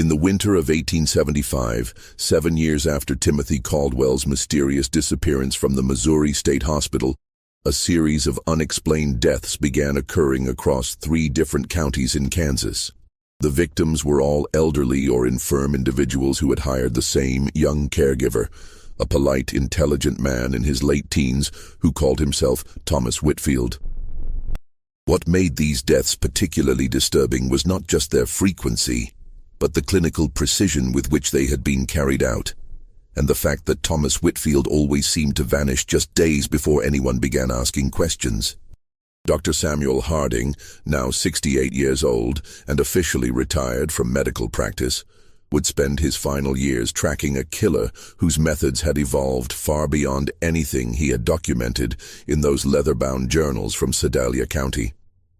In the winter of 1875, 7 years after Timothy Caldwell's mysterious disappearance from the Missouri State Hospital, a series of unexplained deaths began occurring across 3 different counties in Kansas. The victims were all elderly or infirm individuals who had hired the same young caregiver, a polite, intelligent man in his late teens who called himself Thomas Whitfield. What made these deaths particularly disturbing was not just their frequency, but the clinical precision with which they had been carried out, and the fact that Thomas Whitfield always seemed to vanish just days before anyone began asking questions. Dr. Samuel Harding, now 68 years old and officially retired from medical practice, would spend his final years tracking a killer whose methods had evolved far beyond anything he had documented in those leather-bound journals from Sedalia County.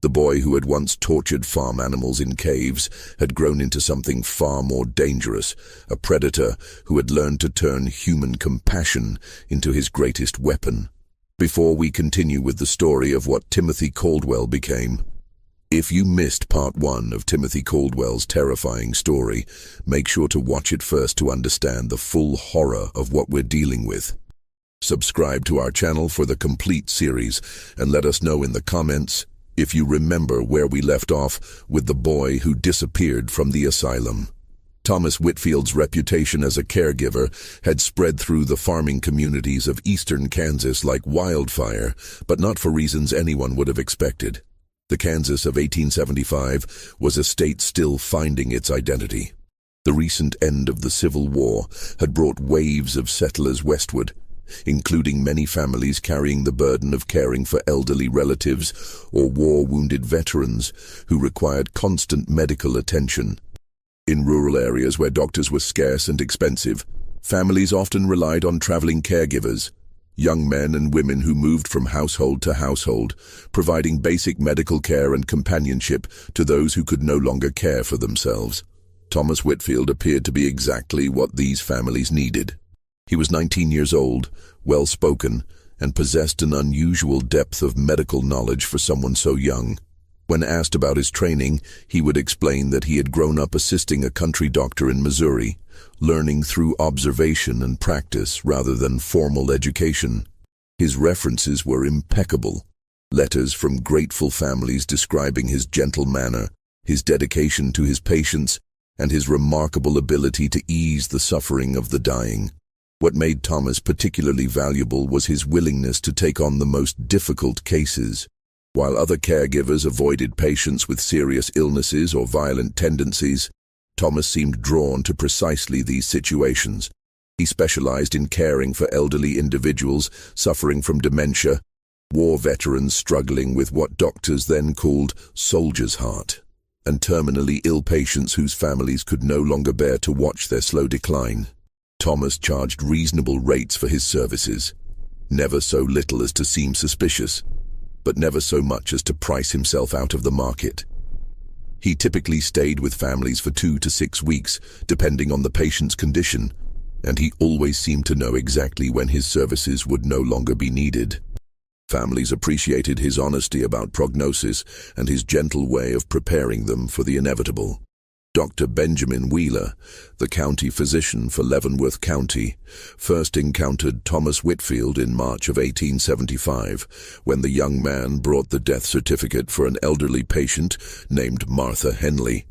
The boy who had once tortured farm animals in caves had grown into something far more dangerous, a predator who had learned to turn human compassion into his greatest weapon. Before we continue with the story of what Timothy Caldwell became, if you missed part 1 of Timothy Caldwell's terrifying story, make sure to watch it first to understand the full horror of what we're dealing with. Subscribe to our channel for the complete series and let us know in the comments if you remember where we left off with the boy who disappeared from the asylum. Thomas Whitfield's reputation as a caregiver had spread through the farming communities of eastern Kansas like wildfire, but not for reasons anyone would have expected. The Kansas of 1875 was a state still finding its identity. The recent end of the Civil War had brought waves of settlers westward, including many families carrying the burden of caring for elderly relatives or war-wounded veterans who required constant medical attention. In rural areas where doctors were scarce and expensive, families often relied on traveling caregivers, young men and women who moved from household to household, providing basic medical care and companionship to those who could no longer care for themselves. Thomas Whitfield appeared to be exactly what these families needed. He was 19 years old, well-spoken, and possessed an unusual depth of medical knowledge for someone so young. When asked about his training, he would explain that he had grown up assisting a country doctor in Missouri, learning through observation and practice rather than formal education. His references were impeccable. Letters from grateful families describing his gentle manner, his dedication to his patients, and his remarkable ability to ease the suffering of the dying. What made Thomas particularly valuable was his willingness to take on the most difficult cases. While other caregivers avoided patients with serious illnesses or violent tendencies, Thomas seemed drawn to precisely these situations. He specialized in caring for elderly individuals suffering from dementia, war veterans struggling with what doctors then called soldier's heart, and terminally ill patients whose families could no longer bear to watch their slow decline. Thomas charged reasonable rates for his services, never so little as to seem suspicious, but never so much as to price himself out of the market. He typically stayed with families for 2 to 6 weeks, depending on the patient's condition, and he always seemed to know exactly when his services would no longer be needed. Families appreciated his honesty about prognosis and his gentle way of preparing them for the inevitable. Dr. Benjamin Wheeler, the county physician for Leavenworth County, first encountered Thomas Whitfield in March of 1875, when the young man brought the death certificate for an elderly patient named Martha Henley.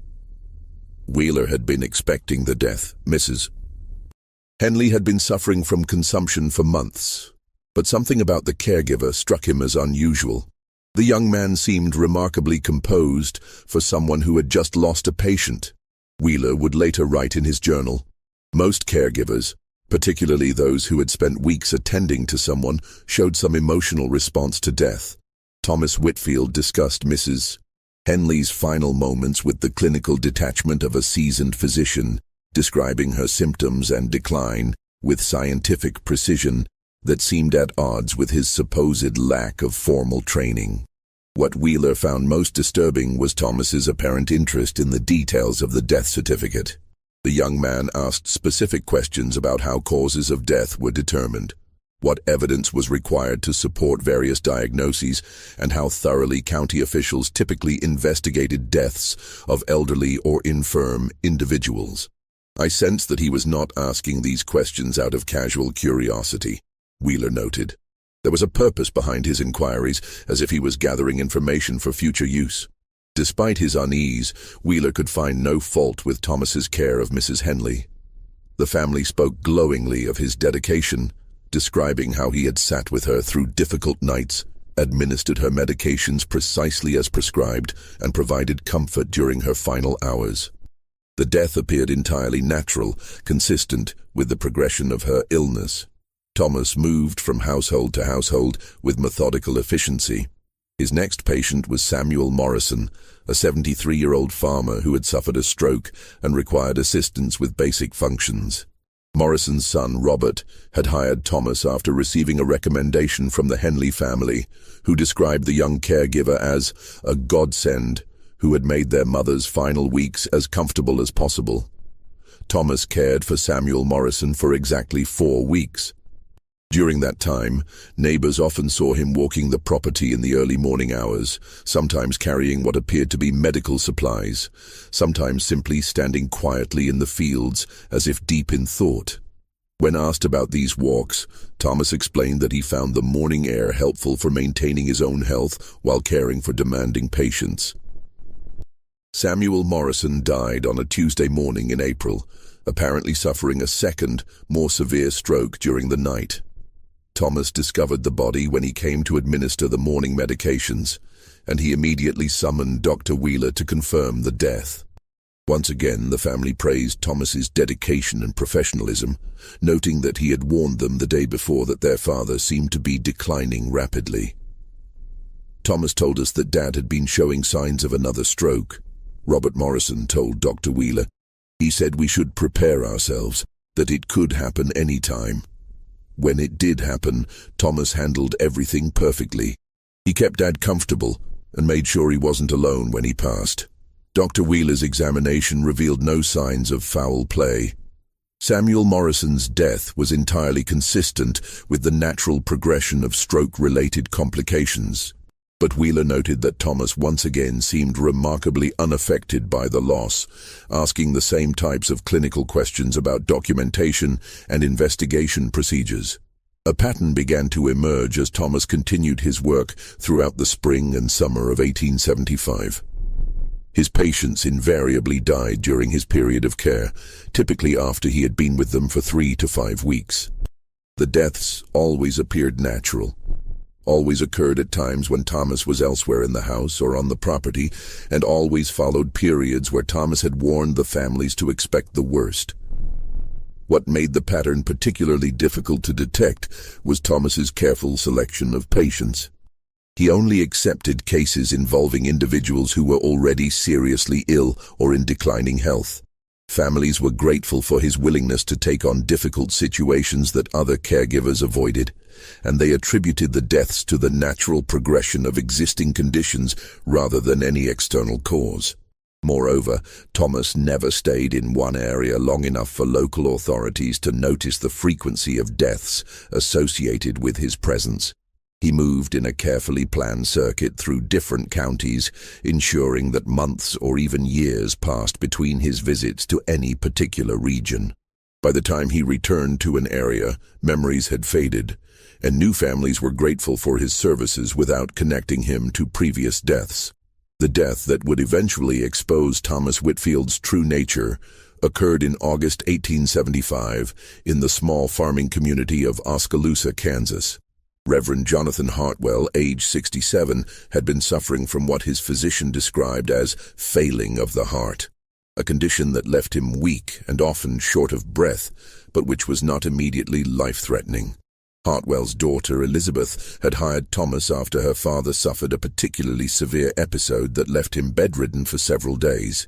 Wheeler had been expecting the death. Mrs. Henley had been suffering from consumption for months, but something about the caregiver struck him as unusual. The young man seemed remarkably composed for someone who had just lost a patient. Wheeler would later write in his journal, "Most caregivers, particularly those who had spent weeks attending to someone, showed some emotional response to death." Thomas Whitfield discussed Mrs. Henley's final moments with the clinical detachment of a seasoned physician, describing her symptoms and decline with scientific precision that seemed at odds with his supposed lack of formal training. What Wheeler found most disturbing was Thomas's apparent interest in the details of the death certificate. The young man asked specific questions about how causes of death were determined. what evidence was required to support various diagnoses, and how thoroughly county officials typically investigated deaths of elderly or infirm individuals. I sensed that he was not asking these questions out of casual curiosity, Wheeler noted. There was a purpose behind his inquiries, as if he was gathering information for future use. Despite his unease, Wheeler could find no fault with Thomas's care of Mrs. Henley. The family spoke glowingly of his dedication, describing how he had sat with her through difficult nights, administered her medications precisely as prescribed, and provided comfort during her final hours. The death appeared entirely natural, consistent with the progression of her illness. Thomas moved from household to household with methodical efficiency. His next patient was Samuel Morrison, a 73-year-old farmer who had suffered a stroke and required assistance with basic functions. Morrison's son, Robert, had hired Thomas after receiving a recommendation from the Henley family, who described the young caregiver as a godsend who had made their mother's final weeks as comfortable as possible. Thomas cared for Samuel Morrison for exactly 4 weeks. During that time, neighbors often saw him walking the property in the early morning hours, sometimes carrying what appeared to be medical supplies, sometimes simply standing quietly in the fields as if deep in thought. When asked about these walks, Thomas explained that he found the morning air helpful for maintaining his own health while caring for demanding patients. Samuel Morrison died on a Tuesday morning in April, apparently suffering a second, more severe stroke during the night. Thomas discovered the body when he came to administer the morning medications, and he immediately summoned Dr. Wheeler to confirm the death. Once again, the family praised Thomas's dedication and professionalism, noting that he had warned them the day before that their father seemed to be declining rapidly. Thomas told us that Dad had been showing signs of another stroke. Robert Morrison told Dr. Wheeler. He said we should prepare ourselves, that it could happen any time. When it did happen, Thomas handled everything perfectly. He kept Dad comfortable and made sure he wasn't alone when he passed. Dr. Wheeler's examination revealed no signs of foul play. Samuel Morrison's death was entirely consistent with the natural progression of stroke-related complications. But Wheeler noted that Thomas once again seemed remarkably unaffected by the loss, asking the same types of clinical questions about documentation and investigation procedures. A pattern began to emerge as Thomas continued his work throughout the spring and summer of 1875. His patients invariably died during his period of care, typically after he had been with them for 3 to 5 weeks. The deaths always appeared natural. Always occurred at times when Thomas was elsewhere in the house or on the property, and always followed periods where Thomas had warned the families to expect the worst. What made the pattern particularly difficult to detect was Thomas's careful selection of patients. He only accepted cases involving individuals who were already seriously ill or in declining health. Families were grateful for his willingness to take on difficult situations that other caregivers avoided, and they attributed the deaths to the natural progression of existing conditions rather than any external cause. Moreover, Thomas never stayed in one area long enough for local authorities to notice the frequency of deaths associated with his presence. He moved in a carefully planned circuit through different counties, ensuring that months or even years passed between his visits to any particular region. By the time he returned to an area, memories had faded, and new families were grateful for his services without connecting him to previous deaths. The death that would eventually expose Thomas Whitfield's true nature occurred in August 1875 in the small farming community of Oskaloosa, Kansas. Reverend Jonathan Hartwell, age 67, had been suffering from what his physician described as failing of the heart, a condition that left him weak and often short of breath, but which was not immediately life-threatening. Hartwell's daughter, Elizabeth, had hired Thomas after her father suffered a particularly severe episode that left him bedridden for several days.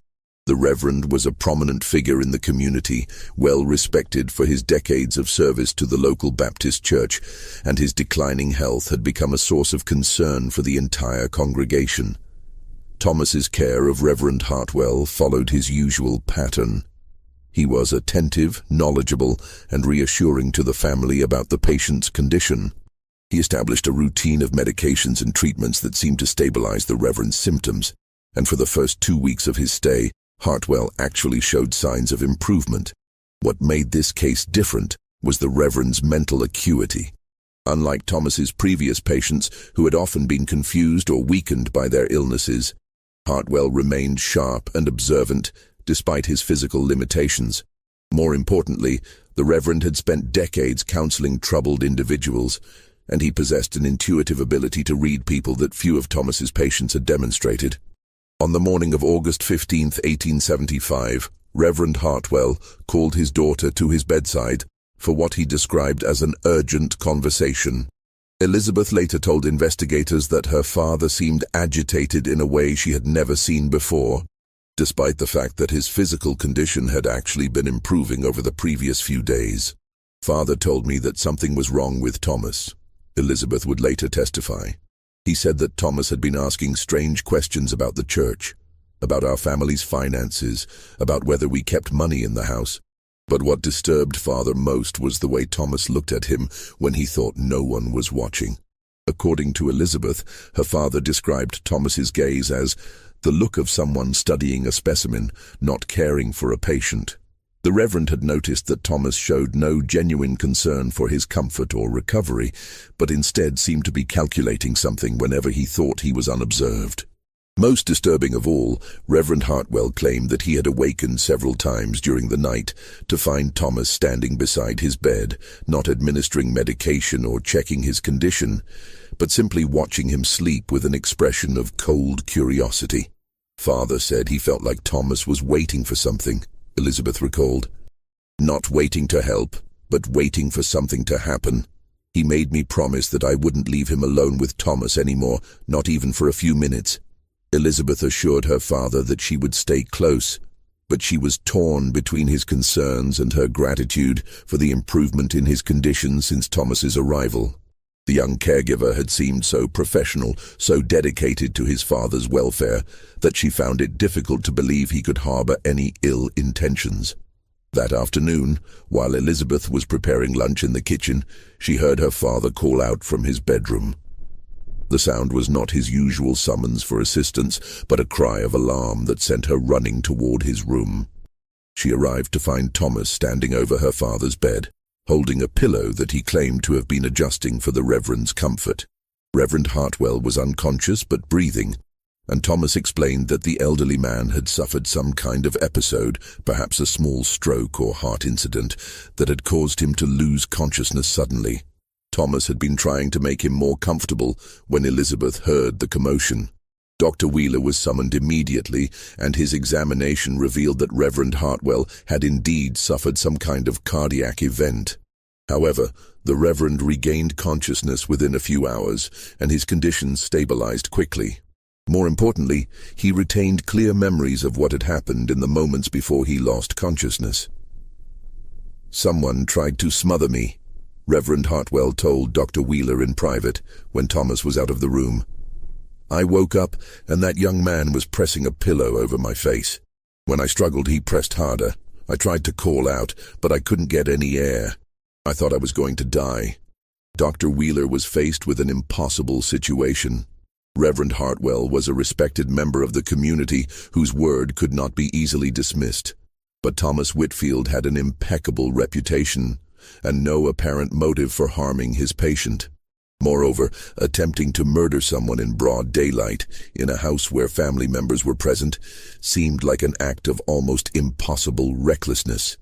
The Reverend was a prominent figure in the community, well respected for his decades of service to the local Baptist church, and his declining health had become a source of concern for the entire congregation. Thomas's care of Reverend Hartwell followed his usual pattern. He was attentive, knowledgeable, and reassuring to the family about the patient's condition. He established a routine of medications and treatments that seemed to stabilize the Reverend's symptoms, and for the first 2 weeks of his stay, Hartwell actually showed signs of improvement. What made this case different was the Reverend's mental acuity. Unlike Thomas's previous patients, who had often been confused or weakened by their illnesses, Hartwell remained sharp and observant despite his physical limitations. More importantly, the Reverend had spent decades counseling troubled individuals, and he possessed an intuitive ability to read people that few of Thomas's patients had demonstrated. On the morning of August 15, 1875, Reverend Hartwell called his daughter to his bedside for what he described as an urgent conversation. Elizabeth later told investigators that her father seemed agitated in a way she had never seen before, despite the fact that his physical condition had actually been improving over the previous few days. "Father told me that something was wrong with Thomas," Elizabeth would later testify. "He said that Thomas had been asking strange questions about the church, about our family's finances, about whether we kept money in the house. But what disturbed Father most was the way Thomas looked at him when he thought no one was watching." According to Elizabeth, her father described Thomas's gaze as the look of someone studying a specimen, not caring for a patient. The Reverend had noticed that Thomas showed no genuine concern for his comfort or recovery, but instead seemed to be calculating something whenever he thought he was unobserved. Most disturbing of all, Reverend Hartwell claimed that he had awakened several times during the night to find Thomas standing beside his bed, not administering medication or checking his condition, but simply watching him sleep with an expression of cold curiosity. Father said he felt like Thomas was waiting for something, Elizabeth recalled. "Not waiting to help, but waiting for something to happen. He made me promise that I wouldn't leave him alone with Thomas anymore, not even for a few minutes." Elizabeth assured her father that she would stay close, but she was torn between his concerns and her gratitude for the improvement in his condition since Thomas's arrival. The young caregiver had seemed so professional, so dedicated to his father's welfare, that she found it difficult to believe he could harbor any ill intentions. That afternoon, while Elizabeth was preparing lunch in the kitchen, she heard her father call out from his bedroom. The sound was not his usual summons for assistance, but a cry of alarm that sent her running toward his room. She arrived to find Thomas standing over her father's bed, holding a pillow that he claimed to have been adjusting for the Reverend's comfort. Reverend Hartwell was unconscious but breathing, and Thomas explained that the elderly man had suffered some kind of episode, perhaps a small stroke or heart incident, that had caused him to lose consciousness suddenly. Thomas had been trying to make him more comfortable when Elizabeth heard the commotion. Dr. Wheeler was summoned immediately, and his examination revealed that Reverend Hartwell had indeed suffered some kind of cardiac event. However, the Reverend regained consciousness within a few hours, and his condition stabilized quickly. More importantly, he retained clear memories of what had happened in the moments before he lost consciousness. "Someone tried to smother me," Reverend Hartwell told Dr. Wheeler in private when Thomas was out of the room. "I woke up and that young man was pressing a pillow over my face. When I struggled, he pressed harder. I tried to call out, but I couldn't get any air. I thought I was going to die." Dr. Wheeler was faced with an impossible situation. Reverend Hartwell was a respected member of the community whose word could not be easily dismissed. But Thomas Whitfield had an impeccable reputation and no apparent motive for harming his patient. Moreover, attempting to murder someone in broad daylight, in a house where family members were present, seemed like an act of almost impossible recklessness.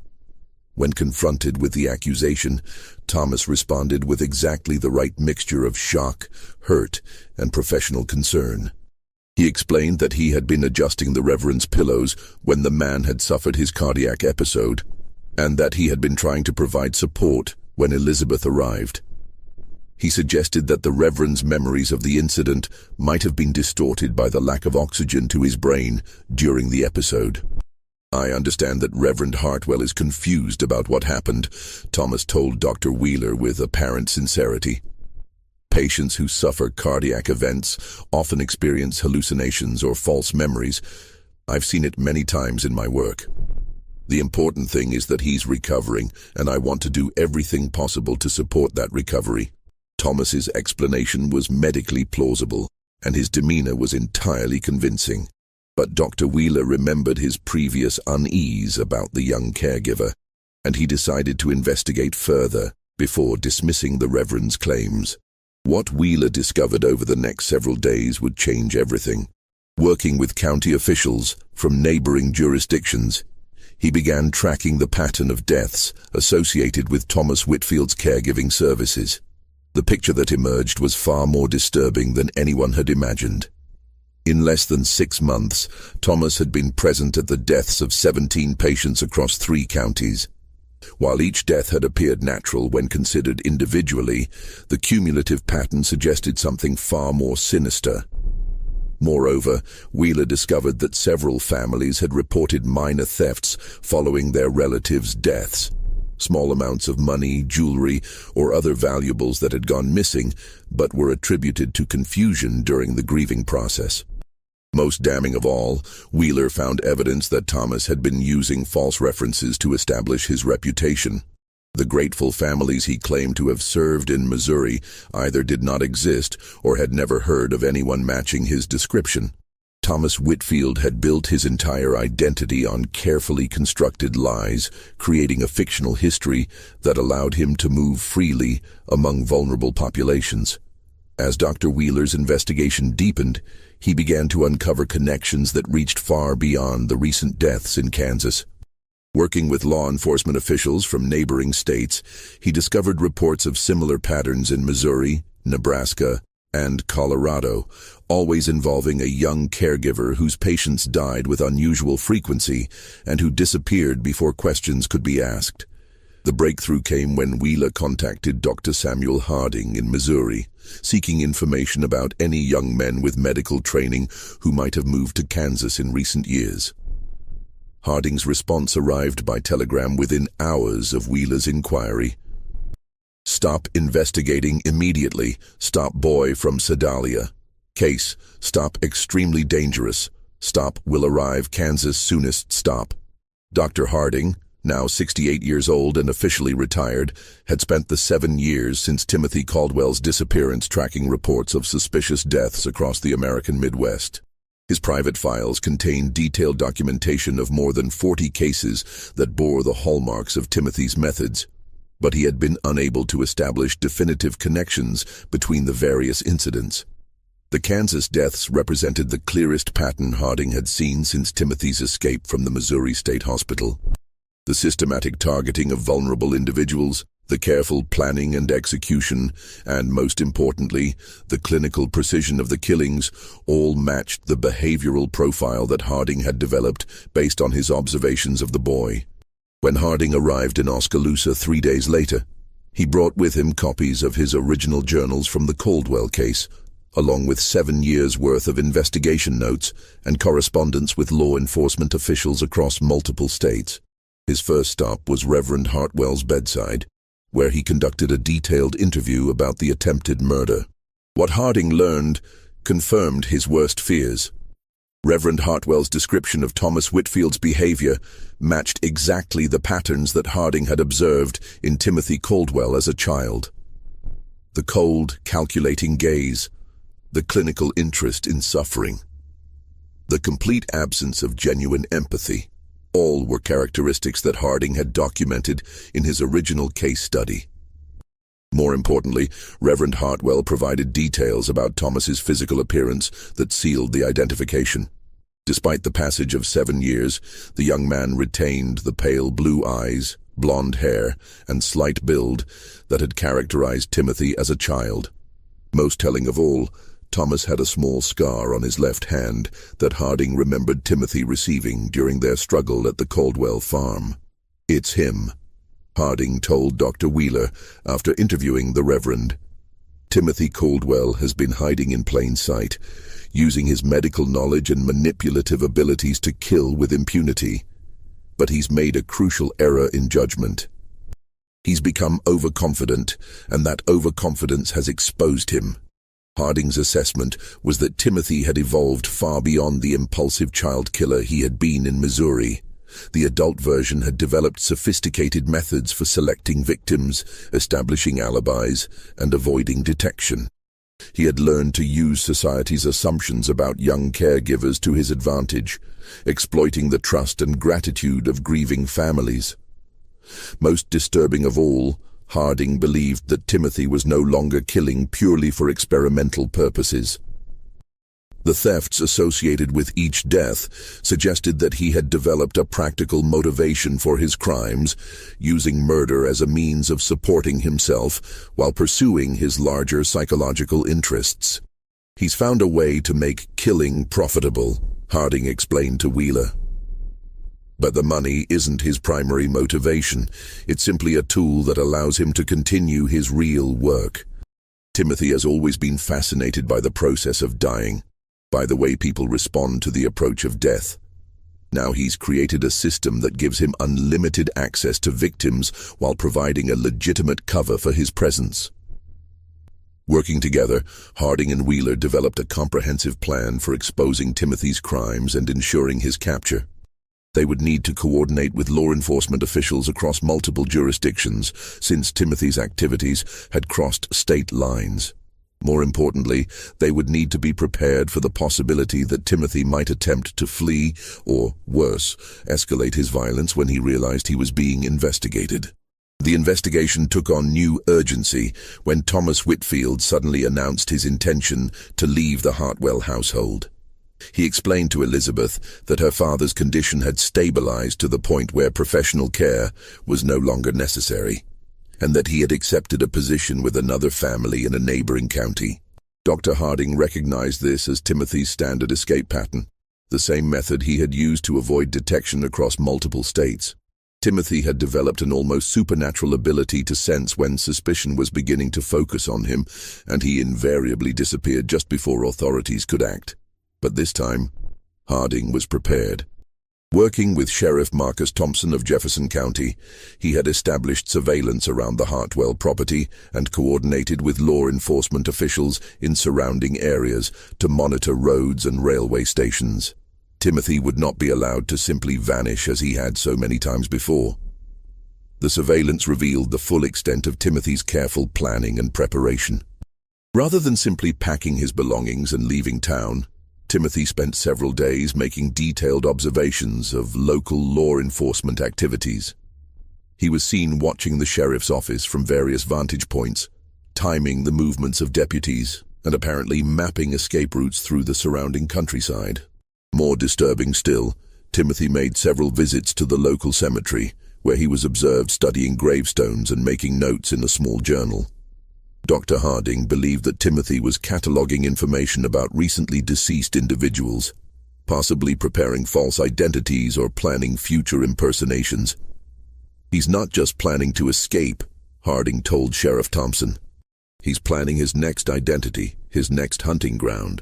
When confronted with the accusation, Thomas responded with exactly the right mixture of shock, hurt, and professional concern. He explained that he had been adjusting the Reverend's pillows when the man had suffered his cardiac episode, and that he had been trying to provide support when Elizabeth arrived. He suggested that the Reverend's memories of the incident might have been distorted by the lack of oxygen to his brain during the episode. "I understand that Reverend Hartwell is confused about what happened," Thomas told Dr. Wheeler with apparent sincerity. "Patients who suffer cardiac events often experience hallucinations or false memories. I've seen it many times in my work. The important thing is that he's recovering, and I want to do everything possible to support that recovery." Thomas's explanation was medically plausible, and his demeanor was entirely convincing. But Dr. Wheeler remembered his previous unease about the young caregiver, and he decided to investigate further before dismissing the Reverend's claims. What Wheeler discovered over the next several days would change everything. Working with county officials from neighboring jurisdictions, he began tracking the pattern of deaths associated with Thomas Whitfield's caregiving services. The picture that emerged was far more disturbing than anyone had imagined. In less than 6 months, Thomas had been present at the deaths of 17 patients across 3 counties. While each death had appeared natural when considered individually, the cumulative pattern suggested something far more sinister. Moreover, Wheeler discovered that several families had reported minor thefts following their relatives' deaths. Small amounts of money, jewelry, or other valuables that had gone missing, but were attributed to confusion during the grieving process. Most damning of all, Wheeler found evidence that Thomas had been using false references to establish his reputation. The grateful families he claimed to have served in Missouri either did not exist or had never heard of anyone matching his description. Thomas Whitfield had built his entire identity on carefully constructed lies, creating a fictional history that allowed him to move freely among vulnerable populations. As Dr. Wheeler's investigation deepened, he began to uncover connections that reached far beyond the recent deaths in Kansas. Working with law enforcement officials from neighboring states, he discovered reports of similar patterns in Missouri, Nebraska, and Colorado, always involving a young caregiver whose patients died with unusual frequency and who disappeared before questions could be asked. The breakthrough came when Wheeler contacted Dr. Samuel Harding in Missouri, seeking information about any young men with medical training who might have moved to Kansas in recent years. Harding's response arrived by telegram within hours of Wheeler's inquiry. "Stop investigating immediately. Stop boy from Sedalia. Case, stop extremely dangerous. Stop will arrive Kansas soonest stop." Dr. Harding, now 68 years old and officially retired, had spent the 7 years since Timothy Caldwell's disappearance tracking reports of suspicious deaths across the American Midwest. His private files contained detailed documentation of more than 40 cases that bore the hallmarks of Timothy's methods, but he had been unable to establish definitive connections between the various incidents. The Kansas deaths represented the clearest pattern Harding had seen since Timothy's escape from the Missouri State Hospital. The systematic targeting of vulnerable individuals, the careful planning and execution, and most importantly, the clinical precision of the killings, all matched the behavioral profile that Harding had developed based on his observations of the boy. When Harding arrived in Oskaloosa 3 days later, he brought with him copies of his original journals from the Caldwell case, along with 7 years' worth of investigation notes and correspondence with law enforcement officials across multiple states. His first stop was Reverend Hartwell's bedside, where he conducted a detailed interview about the attempted murder. What Harding learned confirmed his worst fears. Reverend Hartwell's description of Thomas Whitfield's behavior matched exactly the patterns that Harding had observed in Timothy Caldwell as a child. The cold, calculating gaze, the clinical interest in suffering, the complete absence of genuine empathy. All were characteristics that Harding had documented in his original case study. More importantly, Reverend Hartwell provided details about Thomas's physical appearance that sealed the identification. Despite the passage of 7 years, the young man retained the pale blue eyes, blonde hair, and slight build that had characterized Timothy as a child. Most telling of all, Thomas had a small scar on his left hand that Harding remembered Timothy receiving during their struggle at the Caldwell farm. "It's him," Harding told Dr. Wheeler after interviewing the Reverend. "Timothy Caldwell has been hiding in plain sight, using his medical knowledge and manipulative abilities to kill with impunity. But he's made a crucial error in judgment. He's become overconfident, and that overconfidence has exposed him." Harding's assessment was that Timothy had evolved far beyond the impulsive child killer he had been in Missouri. The adult version had developed sophisticated methods for selecting victims, establishing alibis, and avoiding detection. He had learned to use society's assumptions about young caregivers to his advantage, exploiting the trust and gratitude of grieving families. Most disturbing of all, Harding believed that Timothy was no longer killing purely for experimental purposes. The thefts associated with each death suggested that he had developed a practical motivation for his crimes, using murder as a means of supporting himself while pursuing his larger psychological interests. "He's found a way to make killing profitable," Harding explained to Wheeler. "But the money isn't his primary motivation. It's simply a tool that allows him to continue his real work." Timothy has always been fascinated by the process of dying, by the way people respond to the approach of death. Now he's created a system that gives him unlimited access to victims while providing a legitimate cover for his presence. Working together, Harding and Wheeler developed a comprehensive plan for exposing Timothy's crimes and ensuring his capture. They would need to coordinate with law enforcement officials across multiple jurisdictions, since Timothy's activities had crossed state lines. More importantly, they would need to be prepared for the possibility that Timothy might attempt to flee, or worse, escalate his violence when he realized he was being investigated. The investigation took on new urgency when Thomas Whitfield suddenly announced his intention to leave the Hartwell household. He explained to Elizabeth that her father's condition had stabilized to the point where professional care was no longer necessary, and that he had accepted a position with another family in a neighboring county. Dr. Harding recognized this as Timothy's standard escape pattern, the same method he had used to avoid detection across multiple states. Timothy had developed an almost supernatural ability to sense when suspicion was beginning to focus on him, and he invariably disappeared just before authorities could act. But this time, Harding was prepared. Working with Sheriff Marcus Thompson of Jefferson County, he had established surveillance around the Hartwell property and coordinated with law enforcement officials in surrounding areas to monitor roads and railway stations. Timothy would not be allowed to simply vanish as he had so many times before. The surveillance revealed the full extent of Timothy's careful planning and preparation. Rather than simply packing his belongings and leaving town, Timothy spent several days making detailed observations of local law enforcement activities. He was seen watching the sheriff's office from various vantage points, timing the movements of deputies, and apparently mapping escape routes through the surrounding countryside. More disturbing still, Timothy made several visits to the local cemetery, where he was observed studying gravestones and making notes in a small journal. Dr. Harding believed that Timothy was cataloging information about recently deceased individuals, possibly preparing false identities or planning future impersonations. "He's not just planning to escape," Harding told Sheriff Thompson. "He's planning his next identity, his next hunting ground."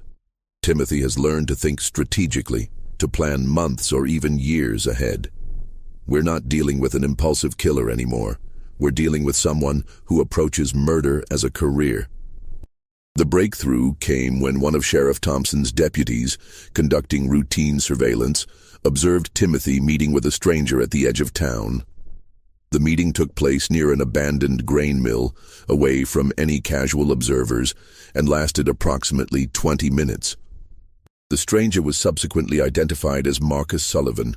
Timothy has learned to think strategically, to plan months or even years ahead. "We're not dealing with an impulsive killer anymore. We're dealing with someone who approaches murder as a career." The breakthrough came when one of Sheriff Thompson's deputies, conducting routine surveillance, observed Timothy meeting with a stranger at the edge of town. The meeting took place near an abandoned grain mill, away from any casual observers, and lasted approximately 20 minutes. The stranger was subsequently identified as Marcus Sullivan,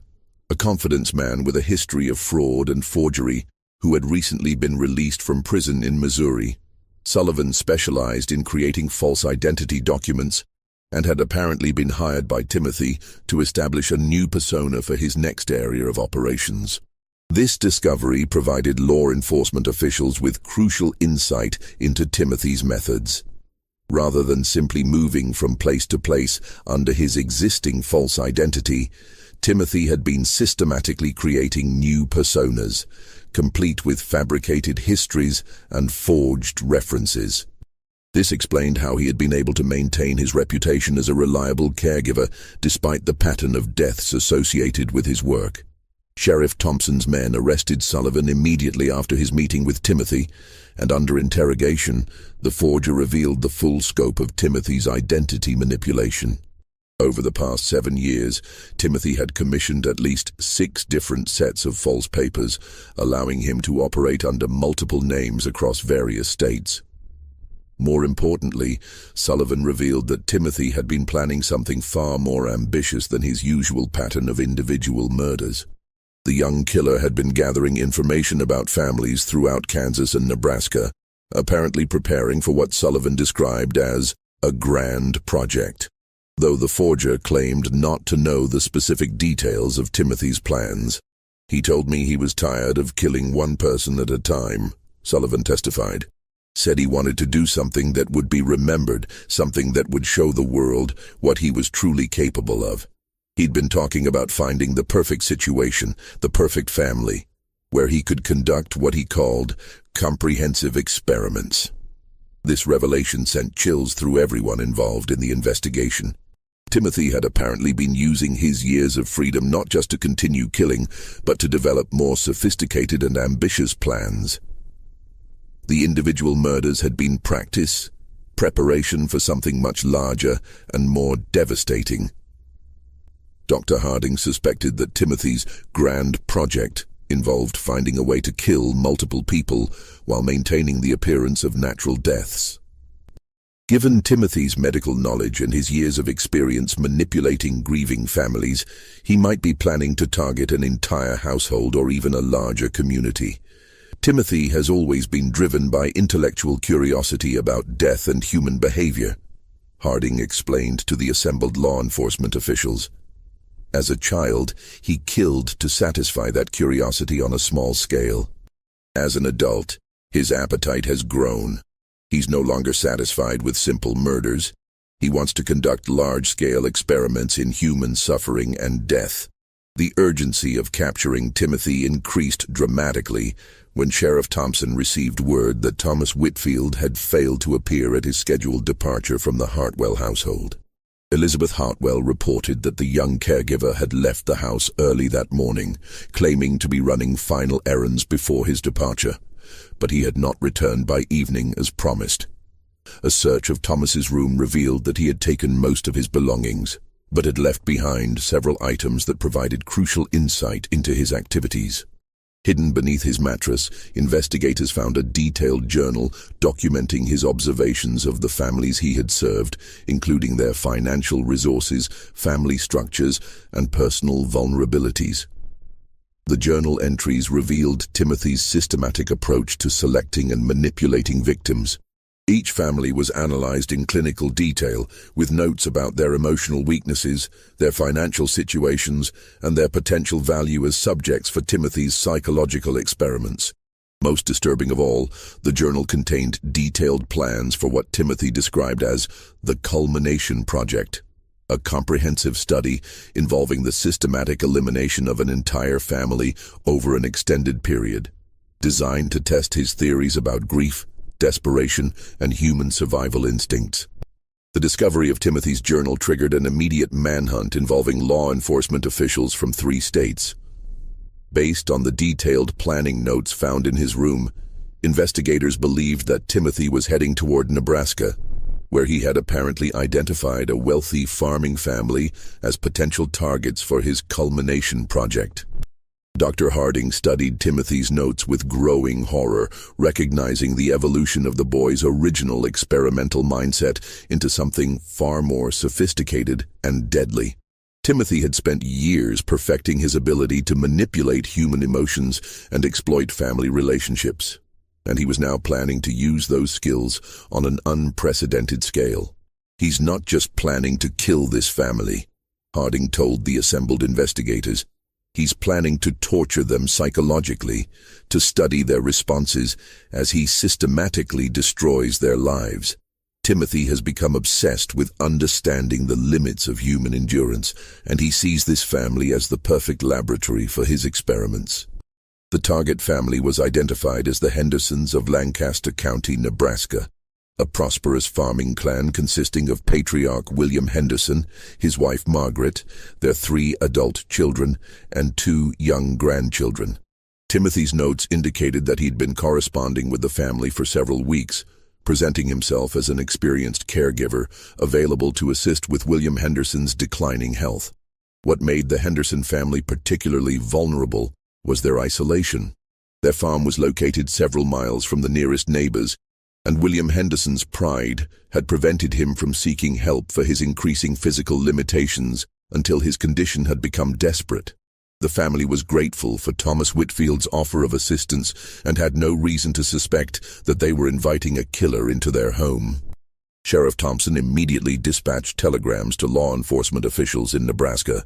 a confidence man with a history of fraud and forgery, who had recently been released from prison in Missouri. Sullivan specialized in creating false identity documents and had apparently been hired by Timothy to establish a new persona for his next area of operations. This discovery provided law enforcement officials with crucial insight into Timothy's methods. Rather than simply moving from place to place under his existing false identity, Timothy had been systematically creating new personas, complete with fabricated histories and forged references. This explained how he had been able to maintain his reputation as a reliable caregiver despite the pattern of deaths associated with his work. Sheriff Thompson's men arrested Sullivan immediately after his meeting with Timothy, and under interrogation, the forger revealed the full scope of Timothy's identity manipulation. Over the past 7 years, Timothy had commissioned at least 6 different sets of false papers, allowing him to operate under multiple names across various states. More importantly, Sullivan revealed that Timothy had been planning something far more ambitious than his usual pattern of individual murders. The young killer had been gathering information about families throughout Kansas and Nebraska, apparently preparing for what Sullivan described as a grand project. Though the forger claimed not to know the specific details of Timothy's plans, he told me he was tired of killing one person at a time, Sullivan testified. Said he wanted to do something that would be remembered, something that would show the world what he was truly capable of. He'd been talking about finding the perfect situation, the perfect family, where he could conduct what he called comprehensive experiments. This revelation sent chills through everyone involved in the investigation. Timothy had apparently been using his years of freedom not just to continue killing, but to develop more sophisticated and ambitious plans. The individual murders had been preparation for something much larger and more devastating. Dr. Harding suspected that Timothy's grand project involved finding a way to kill multiple people while maintaining the appearance of natural deaths. Given Timothy's medical knowledge and his years of experience manipulating grieving families, he might be planning to target an entire household or even a larger community. Timothy has always been driven by intellectual curiosity about death and human behavior, Harding explained to the assembled law enforcement officials. As a child, he killed to satisfy that curiosity on a small scale. As an adult, his appetite has grown. He's no longer satisfied with simple murders. He wants to conduct large-scale experiments in human suffering and death. The urgency of capturing Timothy increased dramatically when Sheriff Thompson received word that Thomas Whitfield had failed to appear at his scheduled departure from the Hartwell household. Elizabeth Hartwell reported that the young caregiver had left the house early that morning, claiming to be running final errands before his departure, but he had not returned by evening as promised. A search of Thomas's room revealed that he had taken most of his belongings, but had left behind several items that provided crucial insight into his activities. Hidden beneath his mattress, investigators found a detailed journal documenting his observations of the families he had served, including their financial resources, family structures, and personal vulnerabilities. The journal entries revealed Timothy's systematic approach to selecting and manipulating victims. Each family was analyzed in clinical detail, with notes about their emotional weaknesses, their financial situations, and their potential value as subjects for Timothy's psychological experiments. Most disturbing of all, the journal contained detailed plans for what Timothy described as the culmination project, a comprehensive study involving the systematic elimination of an entire family over an extended period, designed to test his theories about grief, desperation, and human survival instincts. The discovery of Timothy's journal triggered an immediate manhunt involving law enforcement officials from 3 states. Based on the detailed planning notes found in his room, investigators believed that Timothy was heading toward Nebraska, where he had apparently identified a wealthy farming family as potential targets for his culmination project. Dr. Harding studied Timothy's notes with growing horror, recognizing the evolution of the boy's original experimental mindset into something far more sophisticated and deadly. Timothy had spent years perfecting his ability to manipulate human emotions and exploit family relationships, and he was now planning to use those skills on an unprecedented scale. He's not just planning to kill this family, Harding told the assembled investigators. He's planning to torture them psychologically, to study their responses as he systematically destroys their lives. Timothy has become obsessed with understanding the limits of human endurance, and he sees this family as the perfect laboratory for his experiments. The target family was identified as the Hendersons of Lancaster County, Nebraska, a prosperous farming clan consisting of patriarch William Henderson, his wife Margaret, their 3 adult children, and 2 young grandchildren. Timothy's notes indicated that he'd been corresponding with the family for several weeks, presenting himself as an experienced caregiver available to assist with William Henderson's declining health. What made the Henderson family particularly vulnerable was their isolation. Their farm was located several miles from the nearest neighbors, and William Henderson's pride had prevented him from seeking help for his increasing physical limitations until his condition had become desperate. The family was grateful for Thomas Whitfield's offer of assistance and had no reason to suspect that they were inviting a killer into their home. Sheriff Thompson immediately dispatched telegrams to law enforcement officials in Nebraska,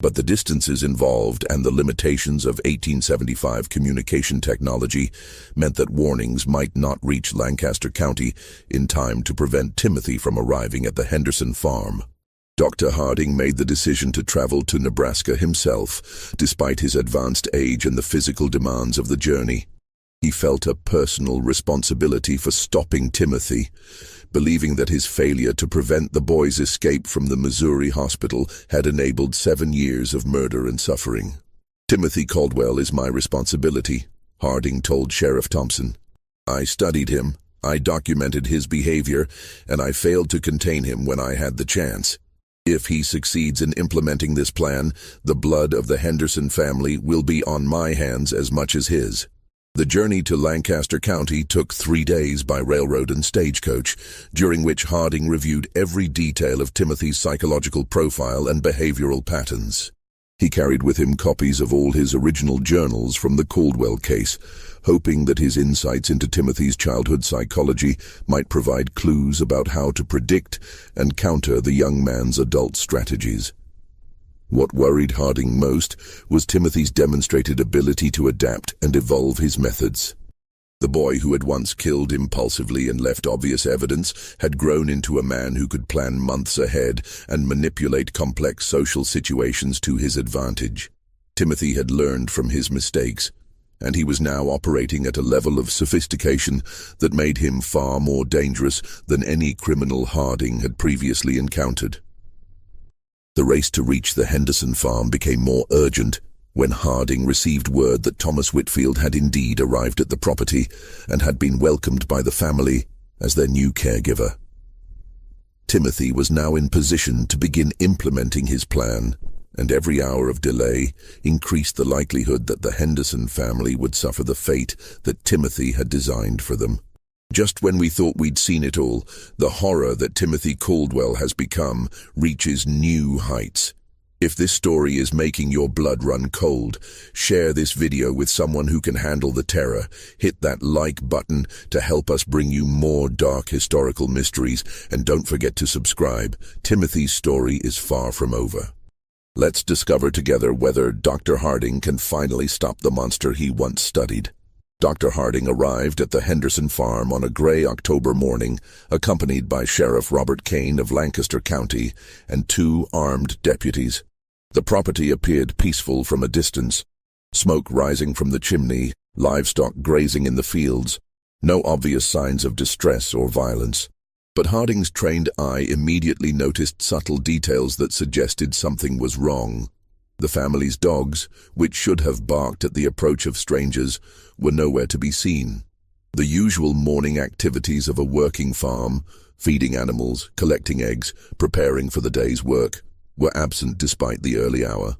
but the distances involved and the limitations of 1875 communication technology meant that warnings might not reach Lancaster County in time to prevent Timothy from arriving at the Henderson farm. Dr. Harding made the decision to travel to Nebraska himself, despite his advanced age and the physical demands of the journey. He felt a personal responsibility for stopping Timothy, believing that his failure to prevent the boy's escape from the Missouri hospital had enabled 7 years of murder and suffering. "Timothy Caldwell is my responsibility," Harding told Sheriff Thompson. "I studied him, I documented his behavior, and I failed to contain him when I had the chance. If he succeeds in implementing this plan, the blood of the Henderson family will be on my hands as much as his." The journey to Lancaster County took 3 days by railroad and stagecoach, during which Harding reviewed every detail of Timothy's psychological profile and behavioral patterns. He carried with him copies of all his original journals from the Caldwell case, hoping that his insights into Timothy's childhood psychology might provide clues about how to predict and counter the young man's adult strategies. What worried Harding most was Timothy's demonstrated ability to adapt and evolve his methods. The boy who had once killed impulsively and left obvious evidence had grown into a man who could plan months ahead and manipulate complex social situations to his advantage. Timothy had learned from his mistakes, and he was now operating at a level of sophistication that made him far more dangerous than any criminal Harding had previously encountered. The race to reach the Henderson farm became more urgent when Harding received word that Thomas Whitfield had indeed arrived at the property and had been welcomed by the family as their new caregiver. Timothy was now in position to begin implementing his plan, and every hour of delay increased the likelihood that the Henderson family would suffer the fate that Timothy had designed for them. Just when we thought we'd seen it all, the horror that Timothy Caldwell has become reaches new heights. If this story is making your blood run cold, share this video with someone who can handle the terror. Hit that like button to help us bring you more dark historical mysteries, and don't forget to subscribe. Timothy's story is far from over. Let's discover together whether Dr. Harding can finally stop the monster he once studied. Dr. Harding arrived at the Henderson farm on a gray October morning, accompanied by Sheriff Robert Kane of Lancaster County and 2 armed deputies. The property appeared peaceful from a distance, smoke rising from the chimney, livestock grazing in the fields, no obvious signs of distress or violence. But Harding's trained eye immediately noticed subtle details that suggested something was wrong. The family's dogs, which should have barked at the approach of strangers, were nowhere to be seen. The usual morning activities of a working farm, feeding animals, collecting eggs, preparing for the day's work, were absent despite the early hour.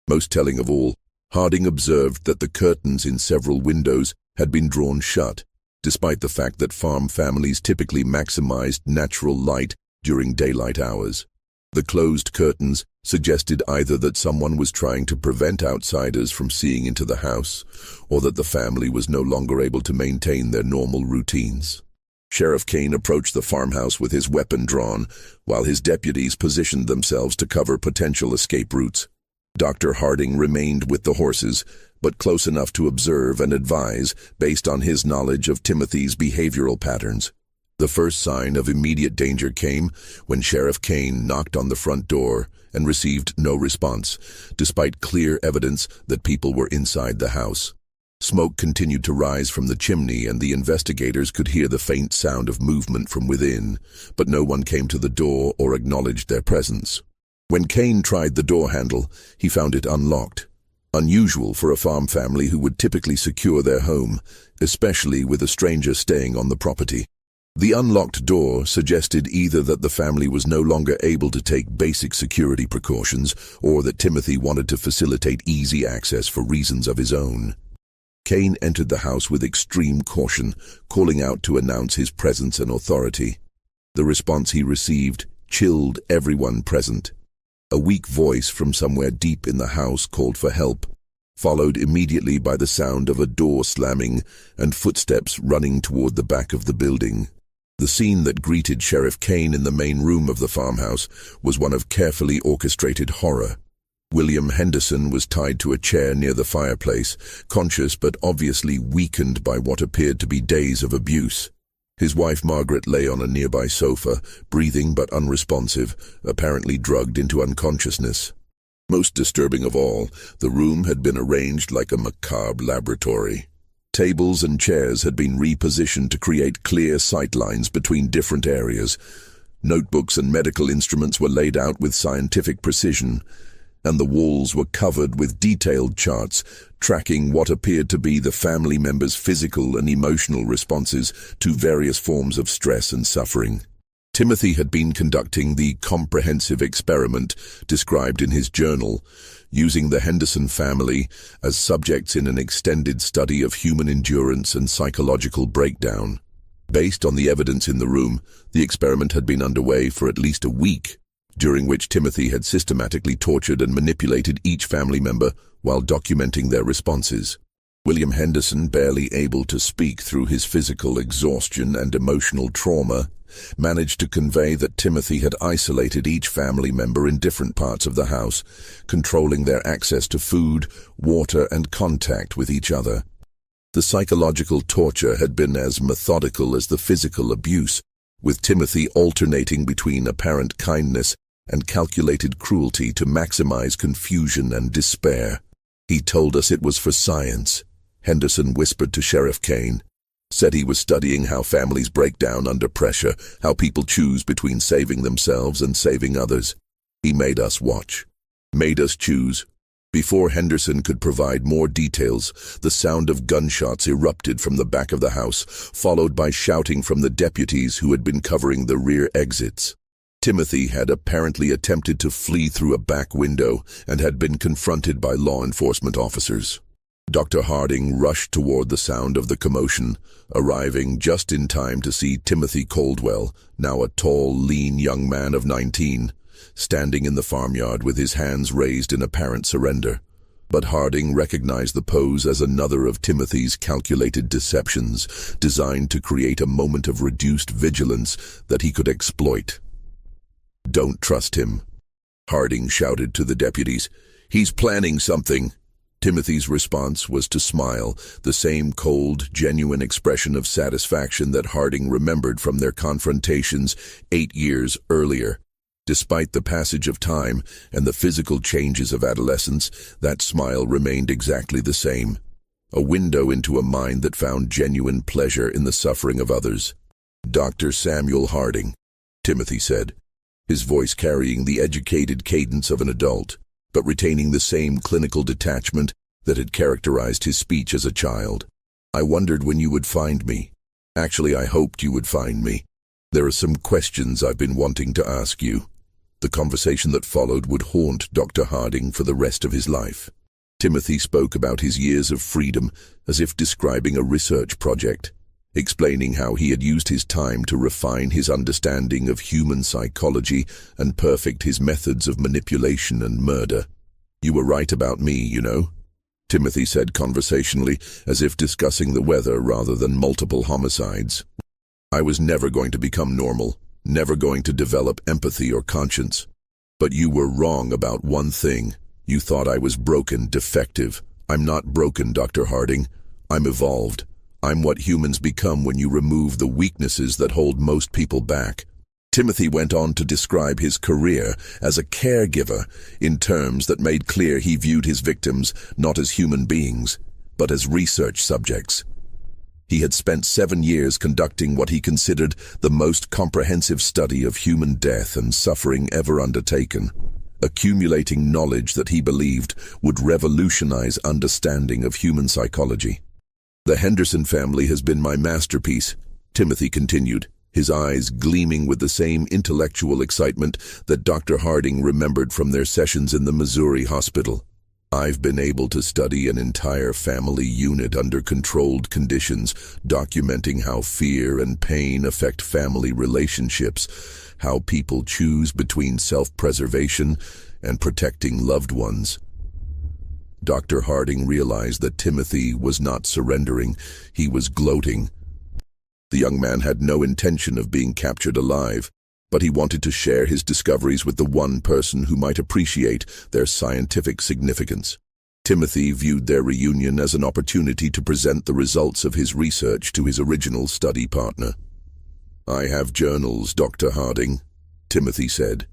Most telling of all, Harding observed that the curtains in several windows had been drawn shut, despite the fact that farm families typically maximized natural light during daylight hours. The closed curtains suggested either that someone was trying to prevent outsiders from seeing into the house, or that the family was no longer able to maintain their normal routines. Sheriff Kane approached the farmhouse with his weapon drawn, while his deputies positioned themselves to cover potential escape routes. Dr. Harding remained with the horses, but close enough to observe and advise based on his knowledge of Timothy's behavioral patterns. The first sign of immediate danger came when Sheriff Kane knocked on the front door and received no response, despite clear evidence that people were inside the house. Smoke continued to rise from the chimney, and the investigators could hear the faint sound of movement from within, but no one came to the door or acknowledged their presence. When Kane tried the door handle, he found it unlocked, unusual for a farm family who would typically secure their home, especially with a stranger staying on the property. The unlocked door suggested either that the family was no longer able to take basic security precautions or that Timothy wanted to facilitate easy access for reasons of his own. Kane entered the house with extreme caution, calling out to announce his presence and authority. The response he received chilled everyone present. A weak voice from somewhere deep in the house called for help, followed immediately by the sound of a door slamming and footsteps running toward the back of the building. The scene that greeted Sheriff Kane in the main room of the farmhouse was one of carefully orchestrated horror. William Henderson was tied to a chair near the fireplace, conscious but obviously weakened by what appeared to be days of abuse. His wife Margaret lay on a nearby sofa, breathing but unresponsive, apparently drugged into unconsciousness. Most disturbing of all, the room had been arranged like a macabre laboratory. Tables and chairs had been repositioned to create clear sight lines between different areas. Notebooks and medical instruments were laid out with scientific precision, and the walls were covered with detailed charts tracking what appeared to be the family members' physical and emotional responses to various forms of stress and suffering. Timothy had been conducting the comprehensive experiment described in his journal, using the Henderson family as subjects in an extended study of human endurance and psychological breakdown. Based on the evidence in the room, the experiment had been underway for at least a week, during which Timothy had systematically tortured and manipulated each family member while documenting their responses. William Henderson, barely able to speak through his physical exhaustion and emotional trauma, managed to convey that Timothy had isolated each family member in different parts of the house, controlling their access to food, water, and contact with each other. The psychological torture had been as methodical as the physical abuse, with Timothy alternating between apparent kindness and calculated cruelty to maximize confusion and despair. "He told us it was for science," Henderson whispered to Sheriff Kane. "Said he was studying how families break down under pressure, how people choose between saving themselves and saving others. He made us watch. Made us choose." Before Henderson could provide more details, the sound of gunshots erupted from the back of the house, followed by shouting from the deputies who had been covering the rear exits. Timothy had apparently attempted to flee through a back window and had been confronted by law enforcement officers. Dr. Harding rushed toward the sound of the commotion, arriving just in time to see Timothy Caldwell, now a tall, lean young man of 19, standing in the farmyard with his hands raised in apparent surrender. But Harding recognized the pose as another of Timothy's calculated deceptions, designed to create a moment of reduced vigilance that he could exploit. "Don't trust him," Harding shouted to the deputies. "He's planning something." Timothy's response was to smile, the same cold, genuine expression of satisfaction that Harding remembered from their confrontations 8 years earlier. Despite the passage of time and the physical changes of adolescence, that smile remained exactly the same. A window into a mind that found genuine pleasure in the suffering of others. "Dr. Samuel Harding," Timothy said, his voice carrying the educated cadence of an adult, but retaining the same clinical detachment that had characterized his speech as a child. "I wondered when you would find me. Actually, I hoped you would find me. There are some questions I've been wanting to ask you." The conversation that followed would haunt Dr. Harding for the rest of his life. Timothy spoke about his years of freedom as if describing a research project, explaining how he had used his time to refine his understanding of human psychology and perfect his methods of manipulation and murder. "You were right about me, you know," Timothy said conversationally, as if discussing the weather rather than multiple homicides. "I was never going to become normal, never going to develop empathy or conscience. But you were wrong about one thing. You thought I was broken, defective. I'm not broken, Dr. Harding. I'm evolved. I'm what humans become when you remove the weaknesses that hold most people back." Timothy went on to describe his career as a caregiver in terms that made clear he viewed his victims not as human beings, but as research subjects. He had spent 7 years conducting what he considered the most comprehensive study of human death and suffering ever undertaken, accumulating knowledge that he believed would revolutionize understanding of human psychology. "The Henderson family has been my masterpiece," Timothy continued, his eyes gleaming with the same intellectual excitement that Dr. Harding remembered from their sessions in the Missouri hospital. "I've been able to study an entire family unit under controlled conditions, documenting how fear and pain affect family relationships, how people choose between self-preservation and protecting loved ones." Dr. Harding realized that Timothy was not surrendering, he was gloating. The young man had no intention of being captured alive, but he wanted to share his discoveries with the one person who might appreciate their scientific significance. Timothy viewed their reunion as an opportunity to present the results of his research to his original study partner. "I have journals, Dr. Harding," Timothy said.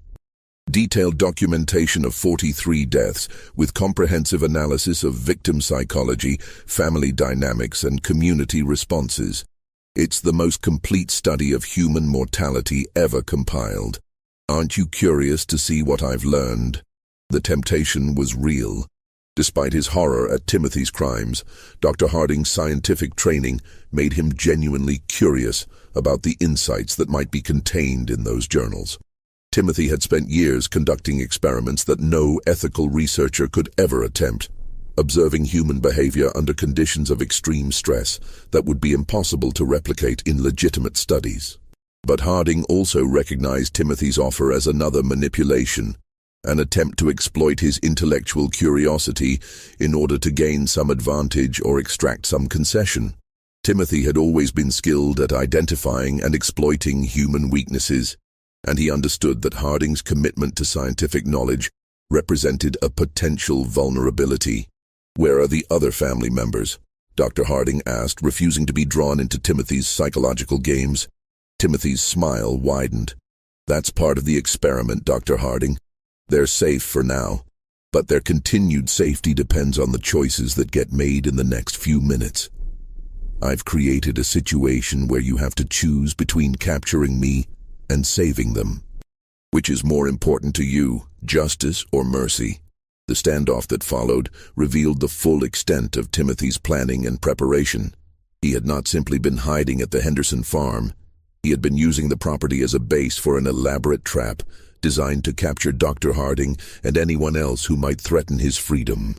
"Detailed documentation of 43 deaths with comprehensive analysis of victim psychology, family dynamics, and community responses. It's the most complete study of human mortality ever compiled. Aren't you curious to see what I've learned?" The temptation was real. Despite his horror at Timothy's crimes, Dr. Harding's scientific training made him genuinely curious about the insights that might be contained in those journals. Timothy had spent years conducting experiments that no ethical researcher could ever attempt, observing human behavior under conditions of extreme stress that would be impossible to replicate in legitimate studies. But Harding also recognized Timothy's offer as another manipulation, an attempt to exploit his intellectual curiosity in order to gain some advantage or extract some concession. Timothy had always been skilled at identifying and exploiting human weaknesses, and he understood that Harding's commitment to scientific knowledge represented a potential vulnerability. "Where are the other family members?" Dr. Harding asked, refusing to be drawn into Timothy's psychological games. Timothy's smile widened. "That's part of the experiment, Dr. Harding. They're safe for now, but their continued safety depends on the choices that get made in the next few minutes. I've created a situation where you have to choose between capturing me and saving them. Which is more important to you, justice or mercy?" The standoff that followed revealed the full extent of Timothy's planning and preparation. He had not simply been hiding at the Henderson farm. He had been using the property as a base for an elaborate trap designed to capture Dr. Harding and anyone else who might threaten his freedom.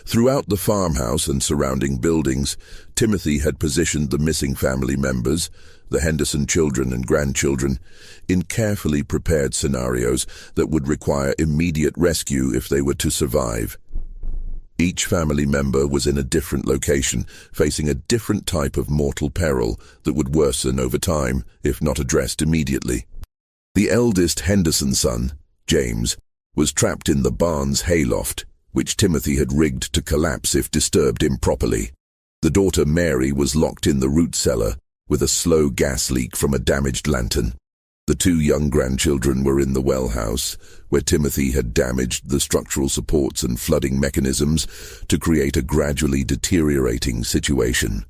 Throughout the farmhouse and surrounding buildings, Timothy had positioned the missing family members, the Henderson children and grandchildren, in carefully prepared scenarios that would require immediate rescue if they were to survive. Each family member was in a different location, facing a different type of mortal peril that would worsen over time if not addressed immediately. The eldest Henderson son, James, was trapped in the barn's hayloft, which Timothy had rigged to collapse if disturbed improperly. The daughter Mary was locked in the root cellar with a slow gas leak from a damaged lantern. The two young grandchildren were in the well house, where Timothy had damaged the structural supports and flooding mechanisms to create a gradually deteriorating situation.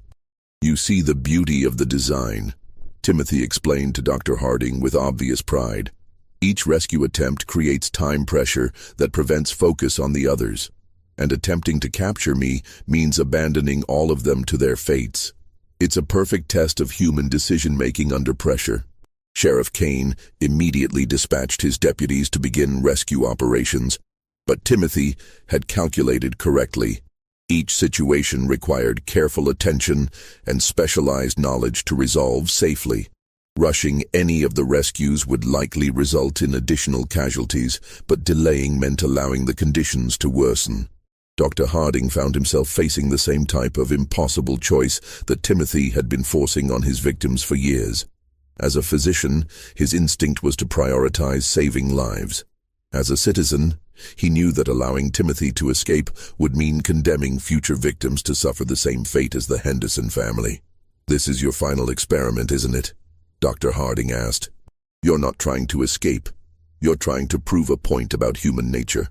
"You see the beauty of the design," Timothy explained to Dr. Harding with obvious pride. "Each rescue attempt creates time pressure that prevents focus on the others, and attempting to capture me means abandoning all of them to their fates. It's a perfect test of human decision-making under pressure." Sheriff Kane immediately dispatched his deputies to begin rescue operations, but Timothy had calculated correctly. Each situation required careful attention and specialized knowledge to resolve safely. Rushing any of the rescues would likely result in additional casualties, but delaying meant allowing the conditions to worsen. Dr. Harding found himself facing the same type of impossible choice that Timothy had been forcing on his victims for years. As a physician, his instinct was to prioritize saving lives. As a citizen, he knew that allowing Timothy to escape would mean condemning future victims to suffer the same fate as the Henderson family. "This is your final experiment, isn't it?" Dr. Harding asked. "You're not trying to escape. You're trying to prove a point about human nature."